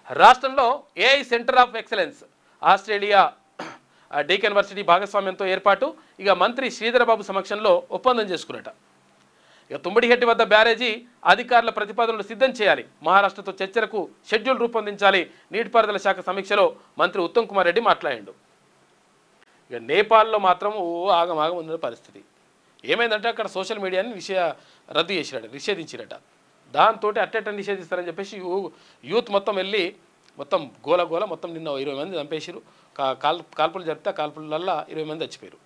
రాష్ట్రంలో AI center of excellence Australia Deakin university భాగస్వామ్యంతో ఏర్పాటు ఇక మంత్రి శ్రీధరబాబు సమక్షంలో ఒప్పందం చేసుకున్నట. ఇక తుమ్మిడిహెట్టి వద్ద బ్యారేజీ అధికారుల ప్రతిపాదనలు సిద్ధం చేయాలి, మహారాష్ట్రతో చర్చలకు షెడ్యూల్ రూపొందించాలి. నీటిపారుదల శాఖ సమీక్షలో మంత్రి ఉత్తమ్ కుమార్ రెడ్డి మాట్లాడాడు. ఇక నేపాల్లో మాత్రం ఆగమాగం ఉన్న పరిస్థితి ఏమైందంటే అక్కడ సోషల్ మీడియాని రద్దు చేసిరట, నిషేధించిరట. దాంతో అట్టెట్ట నిషేధిస్తారని చెప్పేసి యూత్ మొత్తం వెళ్ళి మొత్తం గోల మొత్తం నిన్న 20 మంది చంపేసిరు. కాల్పులు జరిపితే కాల్పులల్లో 20 మంది చచ్చిపోయారు.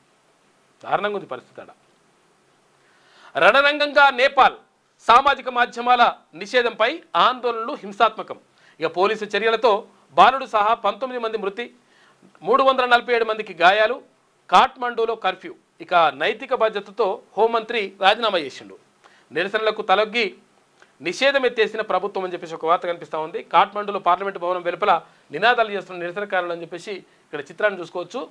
దారుణంగా ఉంది పరిస్థితి అక్కడ. రణరంగంగా నేపాల్ సామాజిక మాధ్యమాల నిషేధంపై ఆందోళనలు హింసాత్మకం. ఇక పోలీసు చర్యలతో బాలుడు సహా 19 మంది మృతి, 347 మందికి గాయాలు, కాఠ్మండూలో కర్ఫ్యూ. ఇక నైతిక బాధ్యతతో హోంమంత్రి రాజీనామా చేసిండు. నిరసనలకు తలొగ్గి నిషేధం ఎత్తేసిన ప్రభుత్వం అని చెప్పేసి ఒక వార్త కనిపిస్తూ ఉంది. కాఠ్మండూలో పార్లమెంటు భవనం వెలుపల నినాదాలు చేస్తున్న నిరసనకారులు అని చెప్పేసి ఇక్కడ చిత్రాన్ని చూసుకోవచ్చు.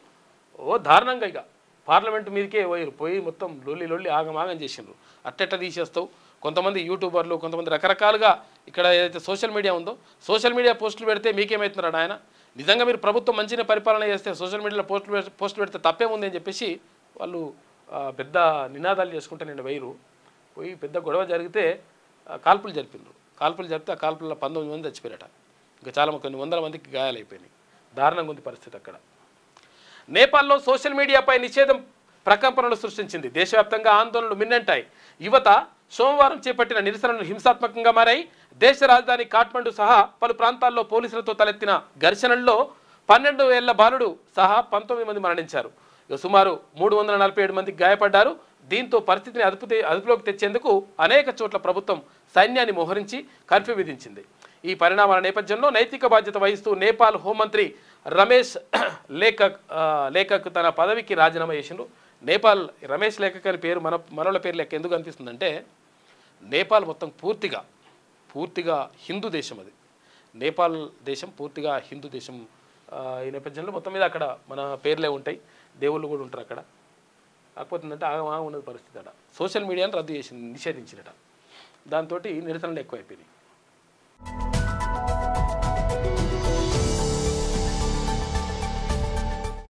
దారుణంగా ఇక పార్లమెంటు మీదకే పోయి మొత్తం లొల్లి ఆగమాగం చేసిండ్రు. అట్టెట్ట తీసేస్తావు. కొంతమంది యూట్యూబర్లు, కొంతమంది రకరకాలుగా ఇక్కడ ఏదైతే సోషల్ మీడియా ఉందో సోషల్ మీడియా పోస్టులు పెడితే మీకేమవుతున్నాడు ఆయన? నిజంగా మీరు ప్రభుత్వం మంచిగా పరిపాలన చేస్తే సోషల్ మీడియాలో పోస్టులు పెడితే తప్పేముంది అని చెప్పేసి వాళ్ళు పెద్ద నినాదాలు చేసుకుంటే నేను పోయి పెద్ద గొడవ జరిగితే కాల్పులు జరిపినారు. కాల్పులు జరిపితే ఆ కాల్పుల్లో 19 మంది చచ్చిపోయారట. ఇంకా చాలా కొన్ని వందల మందికి గాయాలైపోయినాయి. దారుణంగా ఉంది పరిస్థితి అక్కడ. నేపాల్లో సోషల్ మీడియాపై నిషేధం ప్రకంపనలు సృష్టించింది. దేశవ్యాప్తంగా ఆందోళనలు మిన్నంటాయి. యువత సోమవారం చేపట్టిన నిరసనలు హింసాత్మకంగా మారాయి. దేశ రాజధాని కాఠ్మండు సహా పలు ప్రాంతాల్లో పోలీసులతో తలెత్తిన ఘర్షణల్లో 12 ఏళ్ల బాలుడు సహా 19 మంది మరణించారు. సుమారు 347 మందికి గాయపడ్డారు. దీంతో పరిస్థితిని అదుపులోకి తెచ్చేందుకు అనేక చోట్ల ప్రభుత్వం సైన్యాన్ని మోహరించి కర్ఫ్యూ విధించింది. ఈ పరిణామాల నేపథ్యంలో నైతిక బాధ్యత వహిస్తూ నేపాల్ హోంమంత్రి రమేష్ లేఖక్ తన పదవికి రాజీనామా చేసిండు. నేపాల్ రమేష్ లేఖక్ అని పేరు మనోళ్ళ పేరు లెక్క ఎందుకు అనిపిస్తుందంటే నేపాల్ మొత్తం పూర్తిగా హిందూ దేశం. అది నేపాల్ దేశం పూర్తిగా హిందూ దేశం. ఈ నేపథ్యంలో మొత్తం మీద అక్కడ మన పేర్లే ఉంటాయి, దేవుళ్ళు కూడా ఉంటారు అక్కడ. కాకపోతే ఏంటంటే ఆగమాగం ఉన్నది పరిస్థితి అక్కడ. సోషల్ మీడియాను రద్దు చేసింది, నిషేధించినట. దాంతో నిరసనలు ఎక్కువైపోయినాయి.